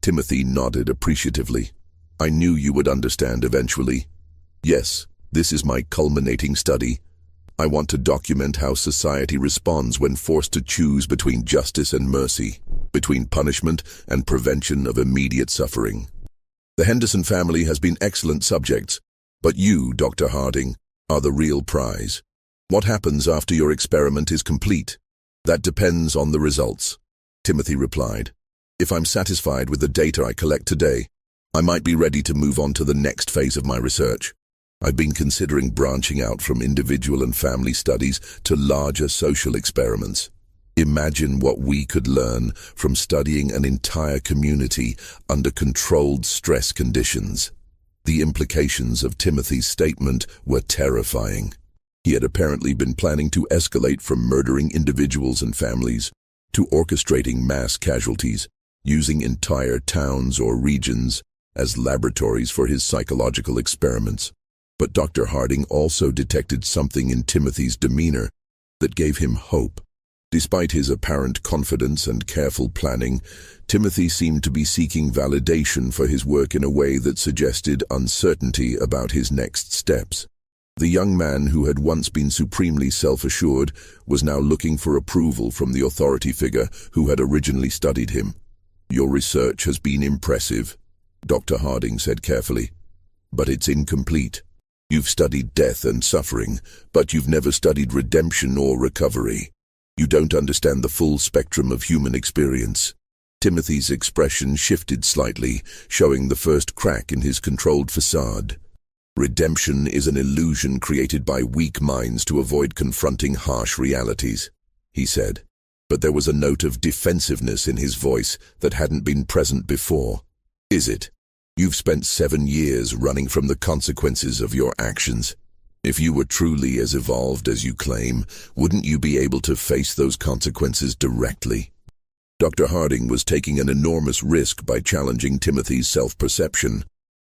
Timothy nodded appreciatively. "I knew you would understand eventually. Yes, this is my culminating study. I want to document how society responds when forced to choose between justice and mercy, between punishment and prevention of immediate suffering. The Henderson family has been excellent subjects, but you, Dr. Harding, are the real prize. What happens after your experiment is complete? That depends on the results, Timothy replied. If I'm satisfied with the data I collect today, I might be ready to move on to the next phase of my research. I've been considering branching out from individual and family studies to larger social experiments. Imagine what we could learn from studying an entire community under controlled stress conditions. The implications of Timothy's statement were terrifying. He had apparently been planning to escalate from murdering individuals and families to orchestrating mass casualties, using entire towns or regions as laboratories for his psychological experiments. But Dr. Harding also detected something in Timothy's demeanor that gave him hope. Despite his apparent confidence and careful planning, Timothy seemed to be seeking validation for his work in a way that suggested uncertainty about his next steps. The young man who had once been supremely self-assured was now looking for approval from the authority figure who had originally studied him. "Your research has been impressive," Dr. Harding said carefully, "but it's incomplete. You've studied death and suffering, but you've never studied redemption or recovery. You don't understand the full spectrum of human experience." Timothy's expression shifted slightly, showing the first crack in his controlled facade. "Redemption is an illusion created by weak minds to avoid confronting harsh realities," he said. But there was a note of defensiveness in his voice that hadn't been present before. "Is it? You've spent 7 years running from the consequences of your actions. If you were truly as evolved as you claim, wouldn't you be able to face those consequences directly?" Dr. Harding was taking an enormous risk by challenging Timothy's self-perception,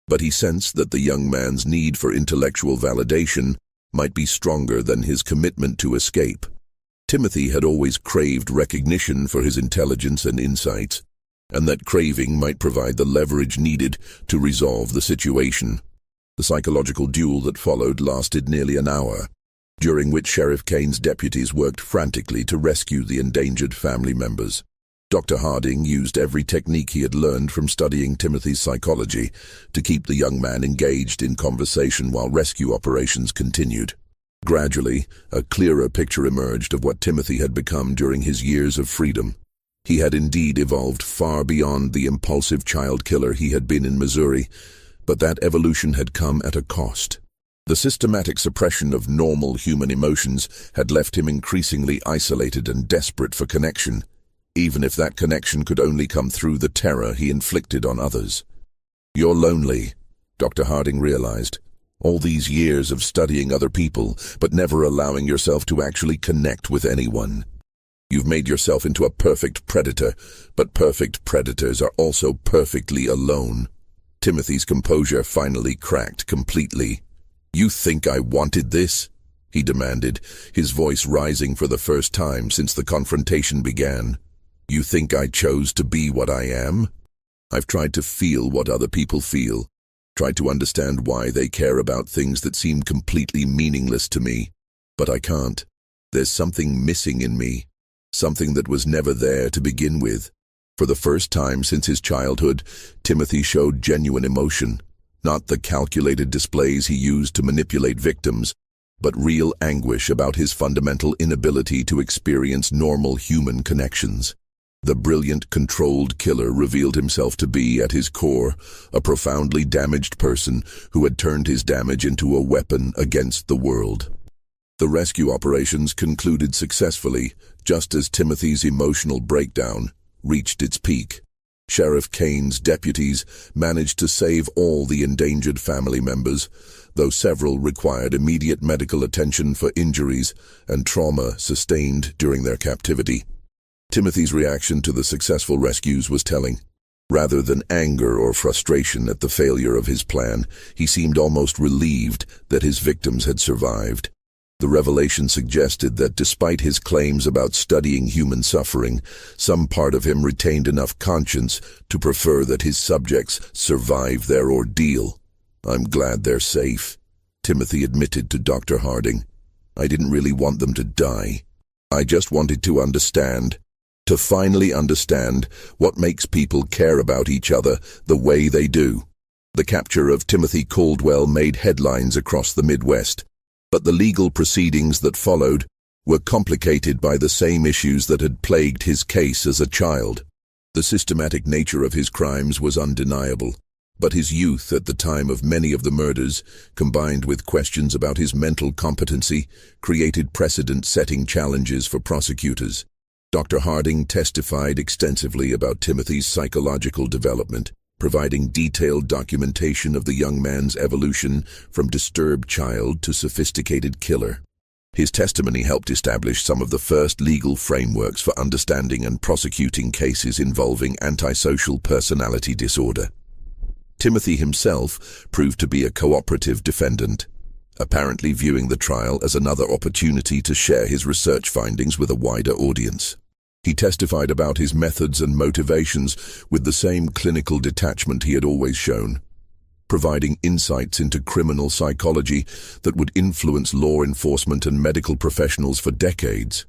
but he sensed that the young man's need for intellectual validation might be stronger than his commitment to escape. Timothy had always craved recognition for his intelligence and insights, and that craving might provide the leverage needed to resolve the situation. The psychological duel that followed lasted nearly an hour, during which Sheriff Kane's deputies worked frantically to rescue the endangered family members. Dr. Harding used every technique he had learned from studying Timothy's psychology to keep the young man engaged in conversation while rescue operations continued. Gradually, a clearer picture emerged of what Timothy had become during his years of freedom. He had indeed evolved far beyond the impulsive child killer he had been in Missouri, but that evolution had come at a cost. The systematic suppression of normal human emotions had left him increasingly isolated and desperate for connection, even if that connection could only come through the terror he inflicted on others. "You're lonely," Dr. Harding realized. "All these years of studying other people, but never allowing yourself to actually connect with anyone. You've made yourself into a perfect predator, but perfect predators are also perfectly alone." Timothy's composure finally cracked completely. "You think I wanted this?" he demanded, his voice rising for the first time since the confrontation began. "You think I chose to be what I am? I've tried to feel what other people feel, tried to understand why they care about things that seem completely meaningless to me, but I can't. There's something missing in me, something that was never there to begin with." For the first time since his childhood, Timothy showed genuine emotion, not the calculated displays he used to manipulate victims, but real anguish about his fundamental inability to experience normal human connections. The brilliant, controlled killer revealed himself to be, at his core, a profoundly damaged person who had turned his damage into a weapon against the world. The rescue operations concluded successfully, just as Timothy's emotional breakdown reached its peak. Sheriff Kane's deputies managed to save all the endangered family members, though several required immediate medical attention for injuries and trauma sustained during their captivity. Timothy's reaction to the successful rescues was telling. Rather than anger or frustration at the failure of his plan, he seemed almost relieved that his victims had survived. The revelation suggested that despite his claims about studying human suffering, some part of him retained enough conscience to prefer that his subjects survive their ordeal. "I'm glad they're safe," Timothy admitted to Dr. Harding. "I didn't really want them to die. I just wanted to finally understand what makes people care about each other the way they do." The capture of Timothy Caldwell made headlines across the Midwest. But the legal proceedings that followed were complicated by the same issues that had plagued his case as a child. The systematic nature of his crimes was undeniable, but his youth at the time of many of the murders, combined with questions about his mental competency, created precedent-setting challenges for prosecutors. Dr. Harding testified extensively about Timothy's psychological development, providing detailed documentation of the young man's evolution from disturbed child to sophisticated killer. His testimony helped establish some of the first legal frameworks for understanding and prosecuting cases involving antisocial personality disorder. Timothy himself proved to be a cooperative defendant, apparently viewing the trial as another opportunity to share his research findings with a wider audience. He testified about his methods and motivations with the same clinical detachment he had always shown, providing insights into criminal psychology that would influence law enforcement and medical professionals for decades.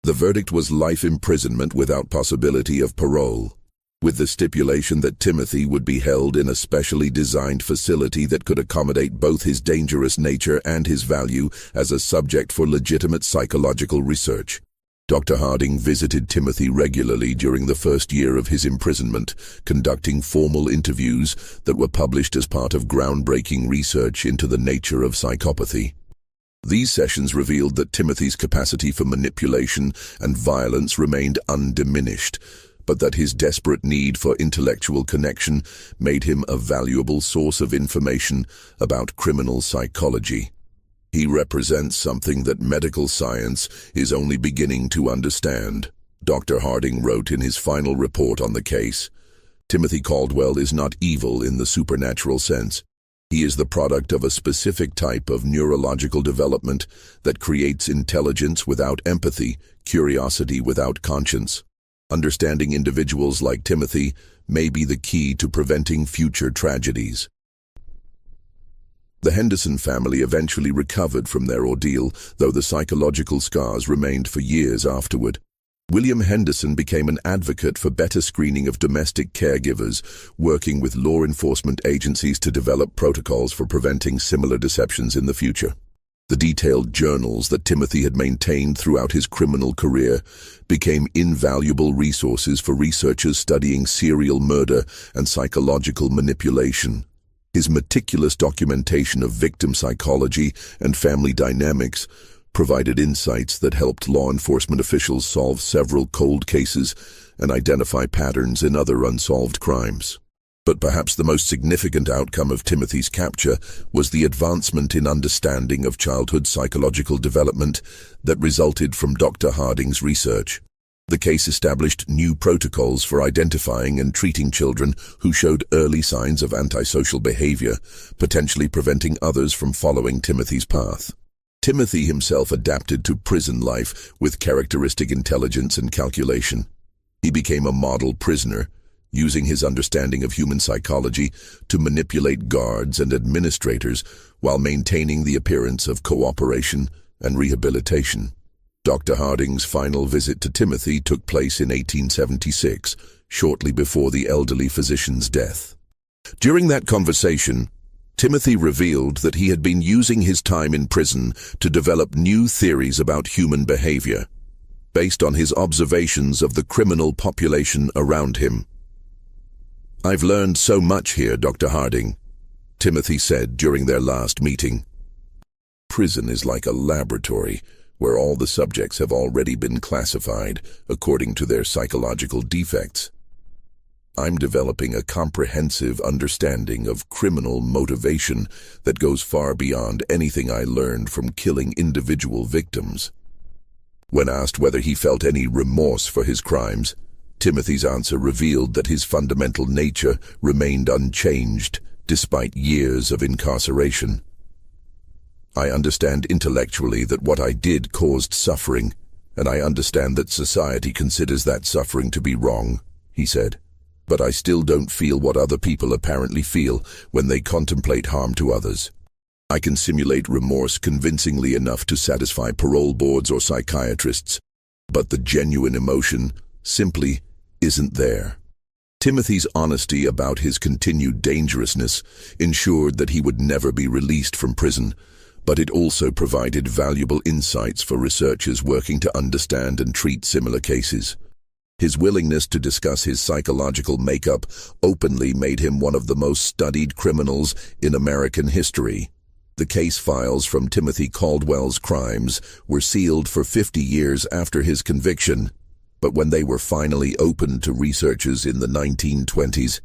The verdict was life imprisonment without possibility of parole, with the stipulation that Timothy would be held in a specially designed facility that could accommodate both his dangerous nature and his value as a subject for legitimate psychological research. Dr. Harding visited Timothy regularly during the first year of his imprisonment, conducting formal interviews that were published as part of groundbreaking research into the nature of psychopathy. These sessions revealed that Timothy's capacity for manipulation and violence remained undiminished, but that his desperate need for intellectual connection made him a valuable source of information about criminal psychology. He represents something that medical science is only beginning to understand, Dr. Harding wrote in his final report on the case. Timothy Caldwell is not evil in the supernatural sense. He is the product of a specific type of neurological development that creates intelligence without empathy, curiosity without conscience. Understanding individuals like Timothy may be the key to preventing future tragedies. The Henderson family eventually recovered from their ordeal, though the psychological scars remained for years afterward. William Henderson became an advocate for better screening of domestic caregivers, working with law enforcement agencies to develop protocols for preventing similar deceptions in the future. The detailed journals that Timothy had maintained throughout his criminal career became invaluable resources for researchers studying serial murder and psychological manipulation. His meticulous documentation of victim psychology and family dynamics provided insights that helped law enforcement officials solve several cold cases and identify patterns in other unsolved crimes. But perhaps the most significant outcome of Timothy's capture was the advancement in understanding of childhood psychological development that resulted from Dr. Harding's research. The case established new protocols for identifying and treating children who showed early signs of antisocial behavior, potentially preventing others from following Timothy's path. Timothy himself adapted to prison life with characteristic intelligence and calculation. He became a model prisoner, using his understanding of human psychology to manipulate guards and administrators while maintaining the appearance of cooperation and rehabilitation. Dr. Harding's final visit to Timothy took place in 1876, shortly before the elderly physician's death. During that conversation, Timothy revealed that he had been using his time in prison to develop new theories about human behavior, based on his observations of the criminal population around him. "I've learned so much here, Dr. Harding," Timothy said during their last meeting. "Prison is like a laboratory where all the subjects have already been classified according to their psychological defects. I'm developing a comprehensive understanding of criminal motivation that goes far beyond anything I learned from killing individual victims." When asked whether he felt any remorse for his crimes, Timothy's answer revealed that his fundamental nature remained unchanged despite years of incarceration. "I understand intellectually that what I did caused suffering, and I understand that society considers that suffering to be wrong," he said. "But I still don't feel what other people apparently feel when they contemplate harm to others. I can simulate remorse convincingly enough to satisfy parole boards or psychiatrists, but the genuine emotion simply isn't there." Timothy's honesty about his continued dangerousness ensured that he would never be released from prison, but it also provided valuable insights for researchers working to understand and treat similar cases. His willingness to discuss his psychological makeup openly made him one of the most studied criminals in American history. The case files from Timothy Caldwell's crimes were sealed for 50 years after his conviction, but when they were finally opened to researchers in the 1920s,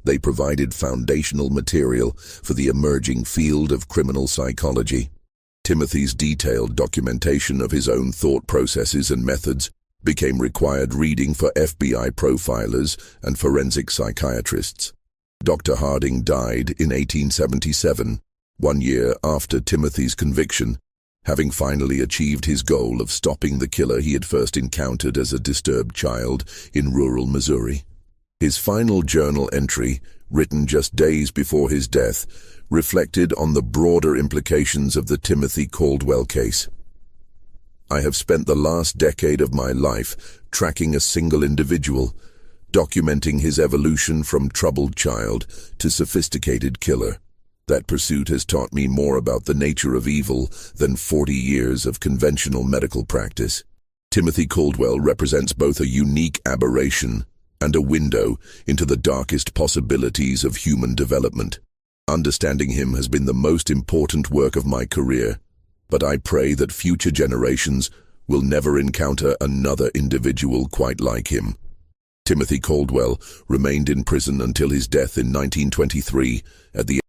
they provided foundational material for the emerging field of criminal psychology. Timothy's detailed documentation of his own thought processes and methods became required reading for FBI profilers and forensic psychiatrists. Dr. Harding died in 1877, 1 year after Timothy's conviction, having finally achieved his goal of stopping the killer he had first encountered as a disturbed child in rural Missouri. His final journal entry, written just days before his death, reflected on the broader implications of the Timothy Caldwell case. I have spent the last decade of my life tracking a single individual, documenting his evolution from troubled child to sophisticated killer. That pursuit has taught me more about the nature of evil than 40 years of conventional medical practice. Timothy Caldwell represents both a unique aberration and a window into the darkest possibilities of human development. Understanding him has been the most important work of my career, but I pray that future generations will never encounter another individual quite like him. Timothy Caldwell remained in prison until his death in 1923 at the